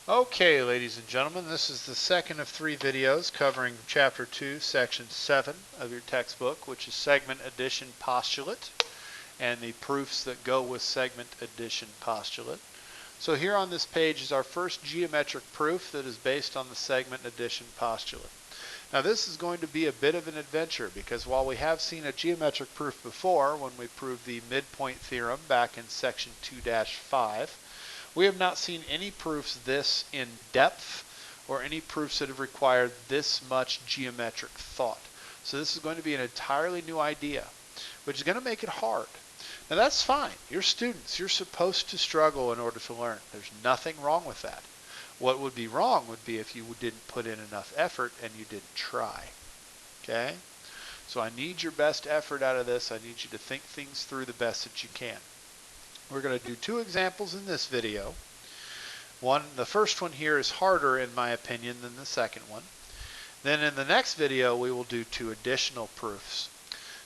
Okay, ladies and gentlemen, this is the second of 3 videos covering Chapter 2, Section 7 of your textbook, which is Segment Addition Postulate and the proofs that go with Segment Addition Postulate. So here on this page is our first geometric proof that is based on the Segment Addition Postulate. Now this is going to be a bit of an adventure because while we have seen a geometric proof before when we proved the midpoint theorem back in Section 2-5, we have not seen any proofs this in depth or any proofs that have required this much geometric thought. So this is going to be an entirely new idea, which is going to make it hard. Now that's fine. You're students. You're supposed to struggle in order to learn. There's nothing wrong with that. What would be wrong would be if you didn't put in enough effort and you didn't try. Okay? So I need your best effort out of this. I need you to think things through the best that you can. We're going to do 2 examples in this video. The first one here is harder in my opinion than the second one. Then in the next video we will do 2 additional proofs.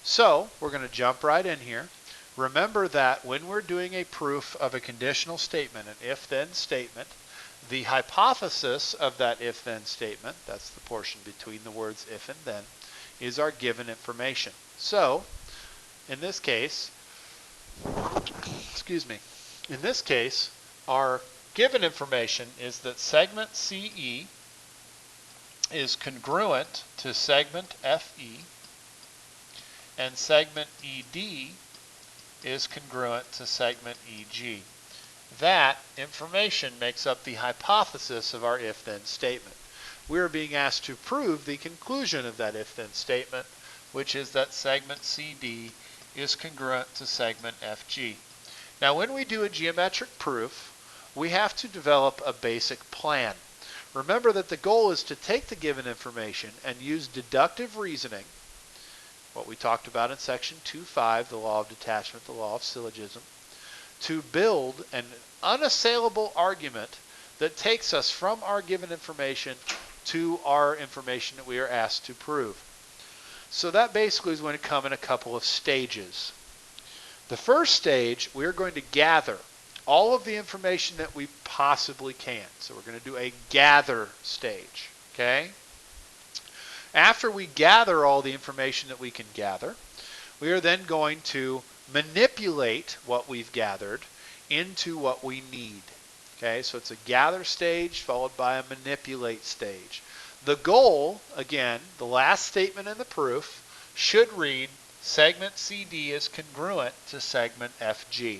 So we're going to jump right in here. Remember that when we're doing a proof of a conditional statement, an if-then statement, the hypothesis of that if-then statement, that's the portion between the words if and then, is our given information. So in this case, in this case, our given information is that segment CE is congruent to segment FE and segment ED is congruent to segment EG. That information makes up the hypothesis of our if-then statement. We are being asked to prove the conclusion of that if-then statement, which is that segment CD is congruent to segment FG. Now when we do a geometric proof, we have to develop a basic plan. Remember that the goal is to take the given information and use deductive reasoning, what we talked about in section 2.5, the law of detachment, the law of syllogism, to build an unassailable argument that takes us from our given information to our information that we are asked to prove. So that basically is going to come in a couple of stages. The first stage, we're going to gather all of the information that we possibly can. So we're going to do a gather stage, okay? After we gather all the information that we can gather, we are then going to manipulate what we've gathered into what we need. Okay, so it's a gather stage followed by a manipulate stage. The goal, again, the last statement in the proof should read segment CD is congruent to segment FG.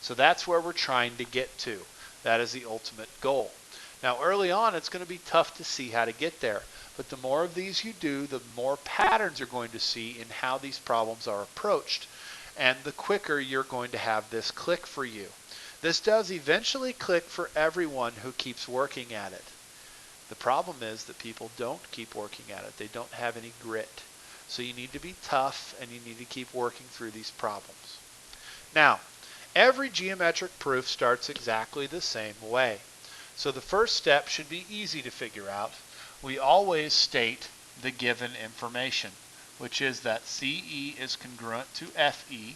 So that's where we're trying to get to. That is the ultimate goal. Now early on it's going to be tough to see how to get there, but the more of these you do, the more patterns you're going to see in how these problems are approached, and the quicker you're going to have this click for you. This does eventually click for everyone who keeps working at it. The problem is that people don't keep working at it. They don't have any grit. So you need to be tough and you need to keep working through these problems. Now, every geometric proof starts exactly the same way. So the first step should be easy to figure out. We always state the given information, which is that CE is congruent to FE,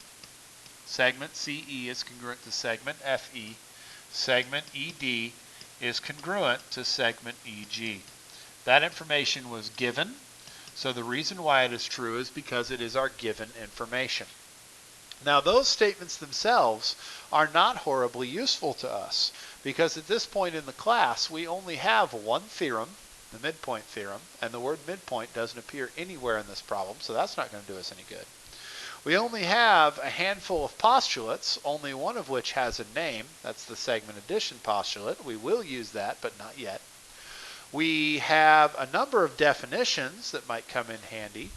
segment CE is congruent to segment FE, segment ED is congruent to segment EG. That information was given, so the reason why it is true is because it is our given information. Now those statements themselves are not horribly useful to us because at this point in the class we only have one theorem, the midpoint theorem, and the word midpoint doesn't appear anywhere in this problem, so that's not going to do us any good. We only have a handful of postulates, only one of which has a name. That's the segment addition postulate. We will use that, but not yet. We have a number of definitions that might come in handy.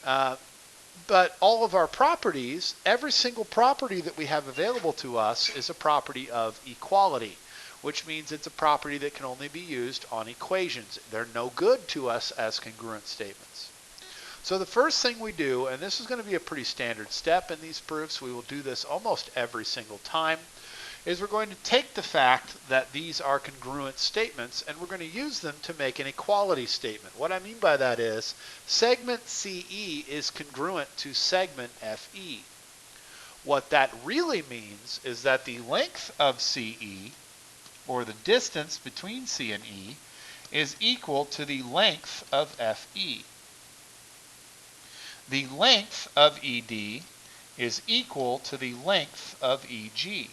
But all of our properties, every single property that we have available to us is a property of equality, which means it's a property that can only be used on equations. They're no good to us as congruent statements. So the first thing we do, and this is going to be a pretty standard step in these proofs, we will do this almost every single time, is we're going to take the fact that these are congruent statements and we're going to use them to make an equality statement. What I mean by that is segment CE is congruent to segment FE. What that really means is that the length of CE or the distance between C and E, is equal to the length of FE. The length of ED is equal to the length of EG.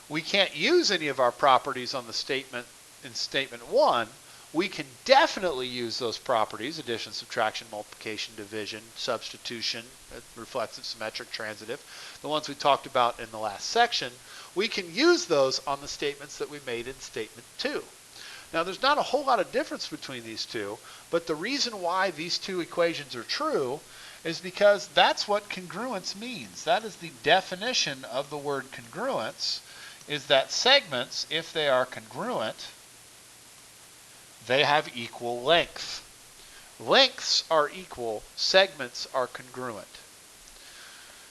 We can't use any of our properties on the statement in statement 1. We can definitely use those properties, addition, subtraction, multiplication, division, substitution, reflexive, symmetric, transitive, the ones we talked about in the last section. We can use those on the statements that we made in statement 2. Now there's not a whole lot of difference between these two, but the reason why these two equations are true is because that's what congruence means. That is the definition of the word congruence, is that segments, if they are congruent, they have equal length. Lengths are equal, segments are congruent.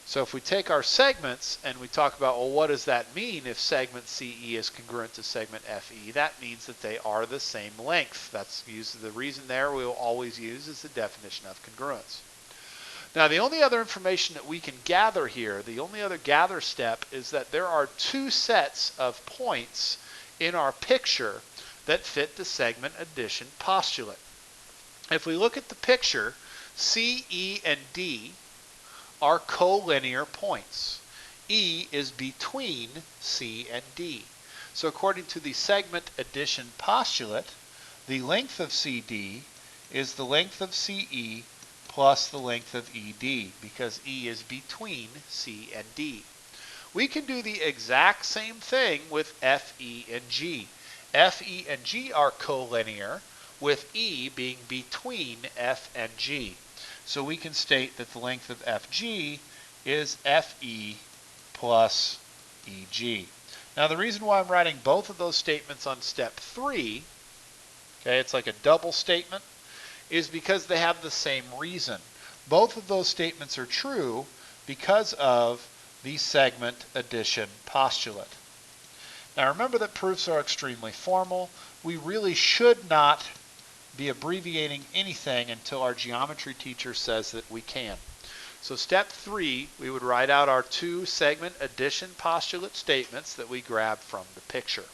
So if we take our segments and we talk about, well, what does that mean if segment CE is congruent to segment FE? That means that they are the same length. That's the reason there we will always use is the definition of congruence. Now the only other information that we can gather here, the only other gather step, is that there are two sets of points in our picture that fit the segment addition postulate. If we look at the picture, C, E, and D are collinear points. E is between C and D. So according to the segment addition postulate, the length of CD is the length of CE plus the length of ED, because E is between C and D. We can do the exact same thing with FE and G. FE and G are collinear, with E being between F and G. So we can state that the length of FG is FE plus EG. Now the reason why I'm writing both of those statements on step 3, okay, it's like a double statement, is because they have the same reason. Both of those statements are true because of the segment addition postulate. Now remember that proofs are extremely formal. We really should not be abbreviating anything until our geometry teacher says that we can. So step 3, we would write out our two segment addition postulate statements that we grabbed from the picture.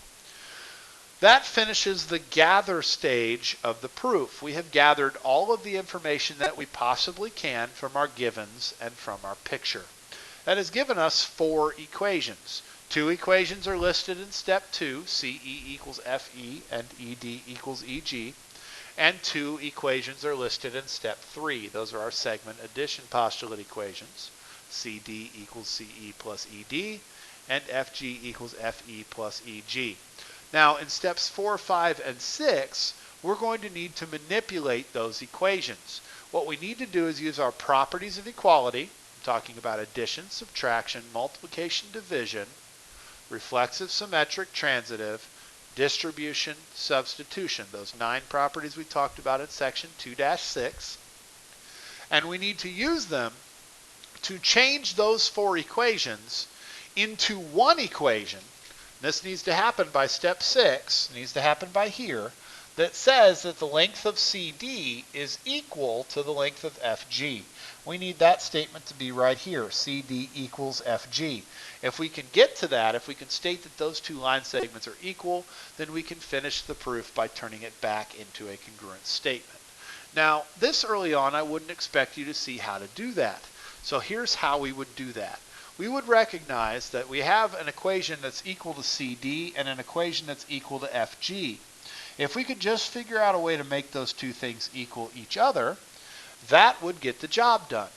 That finishes the gather stage of the proof. We have gathered all of the information that we possibly can from our givens and from our picture. That has given us 4 equations. 2 equations are listed in step 2, CE equals FE and ED equals EG. And 2 equations are listed in step 3. Those are our segment addition postulate equations. CD equals CE plus ED, and FG equals FE plus EG. Now in steps 4, 5, and 6, we're going to need to manipulate those equations. What we need to do is use our properties of equality. I'm talking about addition, subtraction, multiplication, division, reflexive, symmetric, transitive, distribution, substitution, those 9 properties we talked about in section 2-6. And we need to use them to change those 4 equations into one equation. This needs to happen by step 6, needs to happen by here, that says that the length of CD is equal to the length of FG. We need that statement to be right here, CD equals FG. If we can get to that, if we can state that those 2 line segments are equal, then we can finish the proof by turning it back into a congruent statement. Now, this early on, I wouldn't expect you to see how to do that. So here's how we would do that. We would recognize that we have an equation that's equal to CD and an equation that's equal to FG. If we could just figure out a way to make those 2 things equal each other, that would get the job done.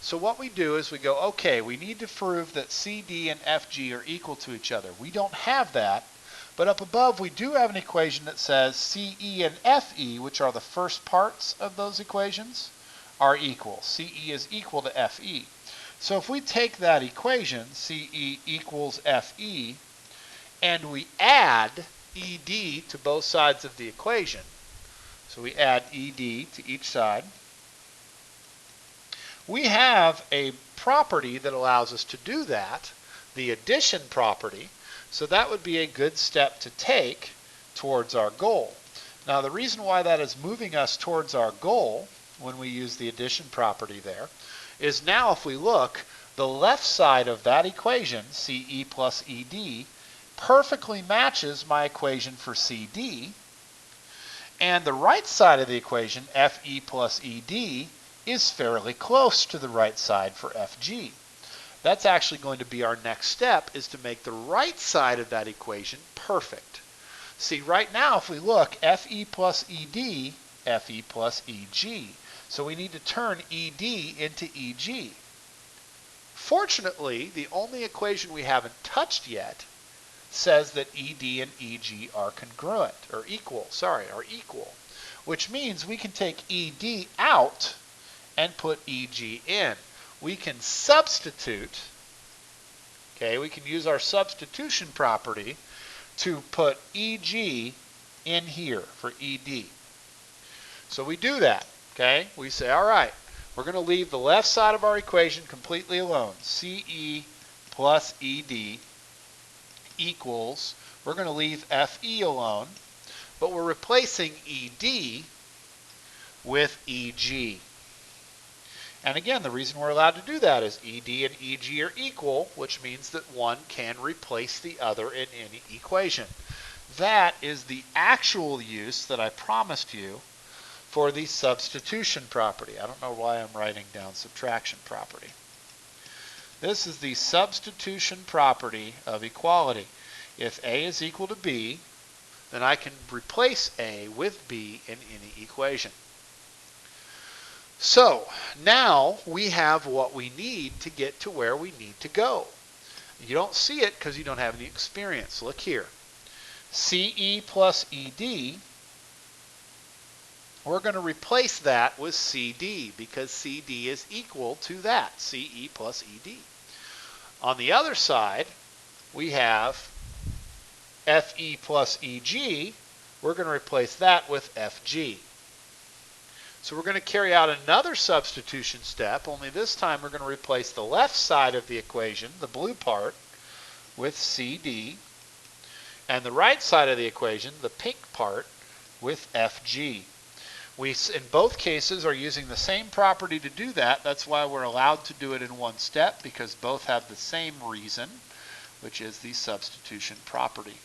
So what we do is we go, okay, we need to prove that CD and FG are equal to each other. We don't have that, but up above we do have an equation that says CE and FE, which are the first parts of those equations, are equal. CE is equal to FE. So if we take that equation, CE equals FE, and we add ED to both sides of the equation, so we add ED to each side, we have a property that allows us to do that, the addition property, so that would be a good step to take towards our goal. Now the reason why that is moving us towards our goal when we use the addition property there is now if we look, the left side of that equation, CE plus ED, perfectly matches my equation for CD, and the right side of the equation, FE plus ED, is fairly close to the right side for FG. That's actually going to be our next step, is to make the right side of that equation perfect. See, right now, if we look, FE plus ED, FE plus EG. So we need to turn ED into EG. Fortunately, the only equation we haven't touched yet says that ED and EG are congruent, or equal, which means we can take ED out and put EG in. We can substitute, okay, we can use our substitution property to put EG in here for ED. So we do that, okay? We say, all right, we're going to leave the left side of our equation completely alone. CE plus ED equals, we're going to leave FE alone, but we're replacing ED with EG. And again, the reason we're allowed to do that is ED and EG are equal, which means that one can replace the other in any equation. That is the actual use that I promised you for the substitution property. I don't know why I'm writing down subtraction property. This is the substitution property of equality. If A is equal to B, then I can replace A with B in any equation. So now we have what we need to get to where we need to go. You don't see it because you don't have any experience. Look here. CE plus ED, we're going to replace that with CD because CD is equal to that, CE plus ED. On the other side, we have FE plus EG. We're going to replace that with FG. So we're going to carry out another substitution step, only this time we're going to replace the left side of the equation, the blue part, with CD, and the right side of the equation, the pink part, with FG. We, in both cases, are using the same property to do that. That's why we're allowed to do it in one step, because both have the same reason, which is the substitution property.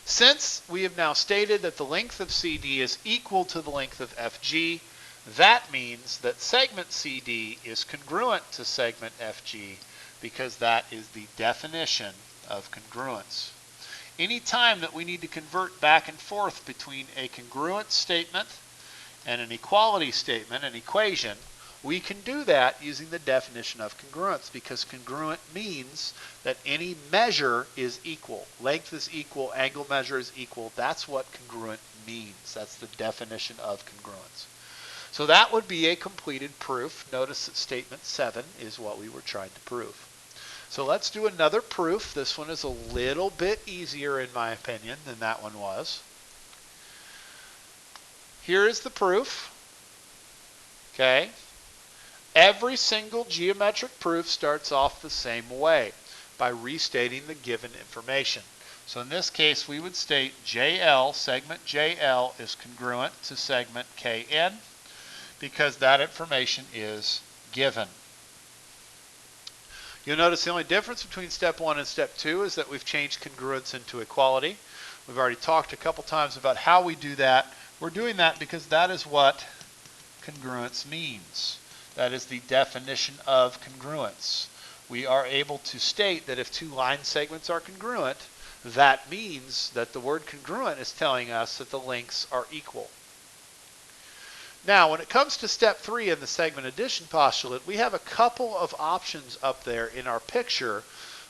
Since we have now stated that the length of CD is equal to the length of FG, that means that segment CD is congruent to segment FG, because that is the definition of congruence. Any time that we need to convert back and forth between a congruent statement and an equality statement, an equation, we can do that using the definition of congruence, because congruent means that any measure is equal. Length is equal, angle measure is equal. That's what congruent means. That's the definition of congruence. So that would be a completed proof. Notice that statement 7 is what we were trying to prove. So let's do another proof. This one is a little bit easier in my opinion than that one was. Here is the proof. Okay. Every single geometric proof starts off the same way, by restating the given information. So in this case, we would state JL, segment JL, is congruent to segment KN, because that information is given. You'll notice the only difference between step 1 and step 2 is that we've changed congruence into equality. We've already talked a couple times about how we do that. We're doing that because that is what congruence means. That is the definition of congruence. We are able to state that if two line segments are congruent, that means that the word congruent is telling us that the lengths are equal. Now, when it comes to step 3 in the segment addition postulate, we have a couple of options up there in our picture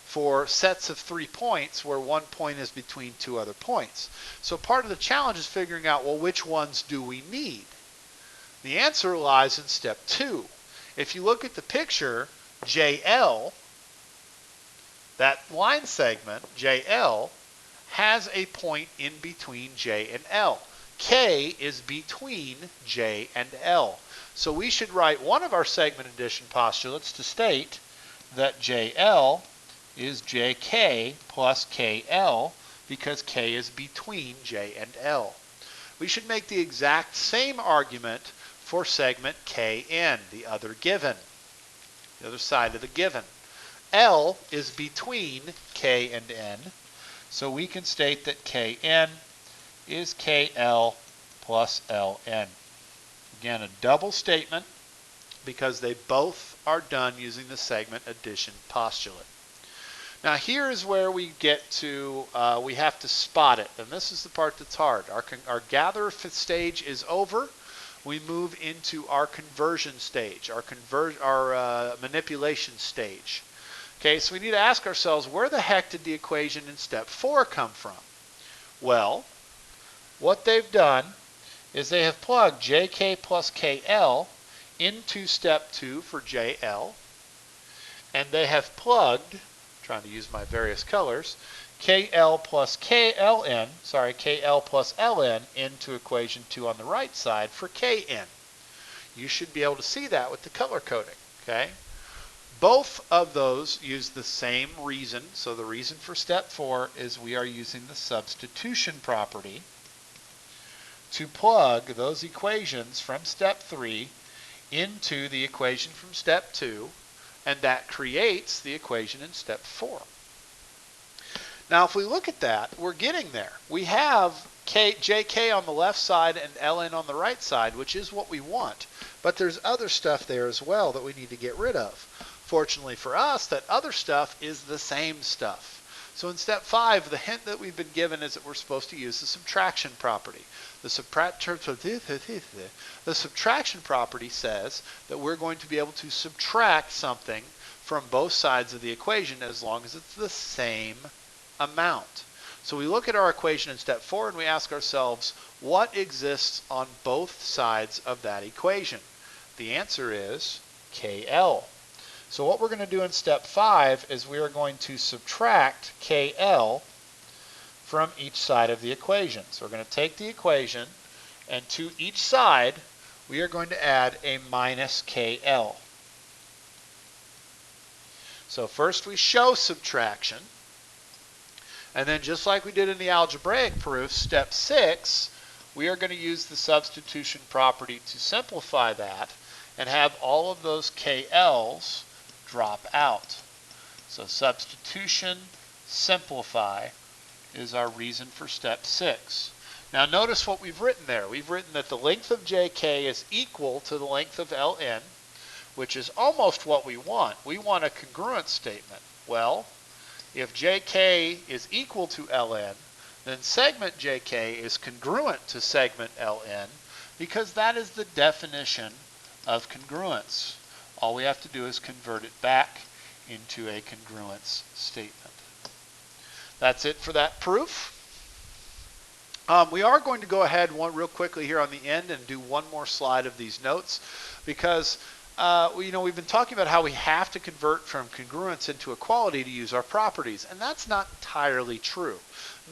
for sets of 3 points where one point is between two other points. So part of the challenge is figuring out, well, which ones do we need? The answer lies in step 2. If you look at the picture, JL, that line segment, JL, has a point in between J and L. K is between J and L. So we should write one of our segment addition postulates to state that JL is JK plus KL, because K is between J and L. We should make the exact same argument for segment KN, the other given, the other side of the given. L is between K and N, so we can state that Kn is KL plus Ln. Again, a double statement because they both are done using the segment addition postulate. Now here is where we get to, we have to spot it, and this is the part that's hard. Our gather stage is over. We move into our conversion stage, our manipulation stage. Okay, so we need to ask ourselves, where the heck did the equation in step 4 come from? Well, what they've done is they have plugged JK plus KL into step 2 for JL, and they have plugged, trying to use my various colors, KL plus KLN into equation 2 on the right side for KN. You should be able to see that with the color coding, okay? Both of those use the same reason, so the reason for step 4 is we are using the substitution property to plug those equations from step 3 into the equation from step 2, and that creates the equation in step 4. Now if we look at that, we're getting there. We have JK on the left side and Ln on the right side, which is what we want, but there's other stuff there as well that we need to get rid of. Fortunately for us, that other stuff is the same stuff. So in step 5, the hint that we've been given is that we're supposed to use the subtraction property. The subtraction property says that we're going to be able to subtract something from both sides of the equation as long as it's the same amount. So we look at our equation in step 4 and we ask ourselves, what exists on both sides of that equation? The answer is KL. So what we're going to do in step 5 is we are going to subtract KL from each side of the equation. So we're going to take the equation, and to each side we are going to add a minus KL. So first we show subtraction, and then just like we did in the algebraic proof, step 6, we are going to use the substitution property to simplify that and have all of those KLs drop out. So substitution, simplify is our reason for step 6. Now notice what we've written there. We've written that the length of JK is equal to the length of Ln, which is almost what we want. We want a congruence statement. Well, if JK is equal to Ln, then segment JK is congruent to segment Ln because that is the definition of congruence. All we have to do is convert it back into a congruence statement. That's it for that proof. We are going to go ahead real quickly here on the end and do one more slide of these notes because we've been talking about how we have to convert from congruence into equality to use our properties, and that's not entirely true.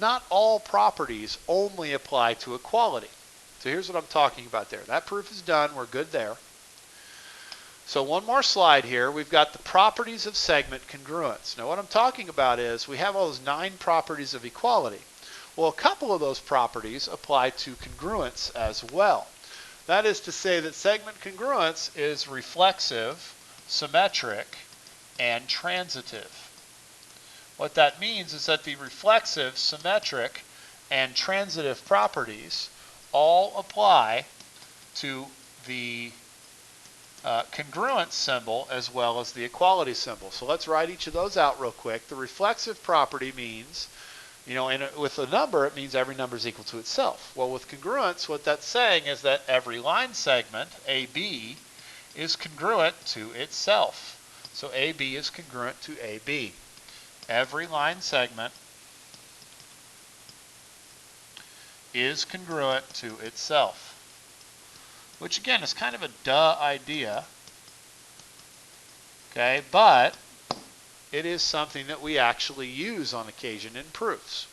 Not all properties only apply to equality. So here's what I'm talking about there. That proof is done. We're good there. So one more slide here. We've got the properties of segment congruence. Now what I'm talking about is we have all those 9 properties of equality. Well, a couple of those properties apply to congruence as well. That is to say that segment congruence is reflexive, symmetric, and transitive. What that means is that the reflexive, symmetric, and transitive properties all apply to the congruence symbol as well as the equality symbol. So let's write each of those out real quick. The reflexive property means, with a number, it means every number is equal to itself. Well, with congruence, what that's saying is that every line segment, AB, is congruent to itself. So AB is congruent to AB. Every line segment is congruent to itself. Which again is kind of a duh idea, okay, but it is something that we actually use on occasion in proofs.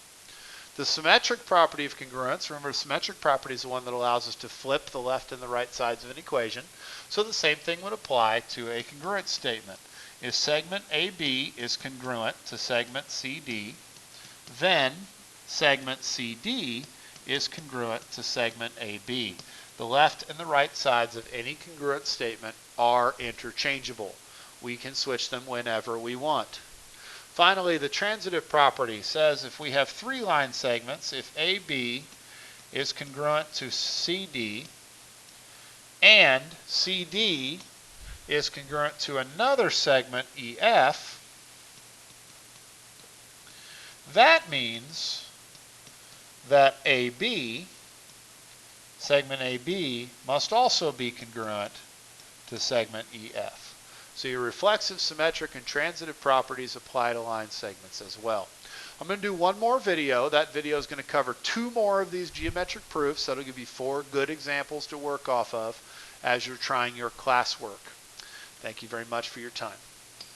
The symmetric property of congruence, remember symmetric property is the one that allows us to flip the left and the right sides of an equation, so the same thing would apply to a congruence statement. If segment AB is congruent to segment CD, then segment CD is congruent to segment AB. The left and the right sides of any congruent statement are interchangeable. we can switch them whenever we want. Finally, the transitive property says if we have 3 line segments, if AB is congruent to CD and CD is congruent to another segment EF, that means that AB, segment AB, must also be congruent to segment EF. So your reflexive, symmetric, and transitive properties apply to line segments as well. I'm going to do one more video. That video is going to cover 2 more of these geometric proofs. That'll give you 4 good examples to work off of as you're trying your classwork. Thank you very much for your time.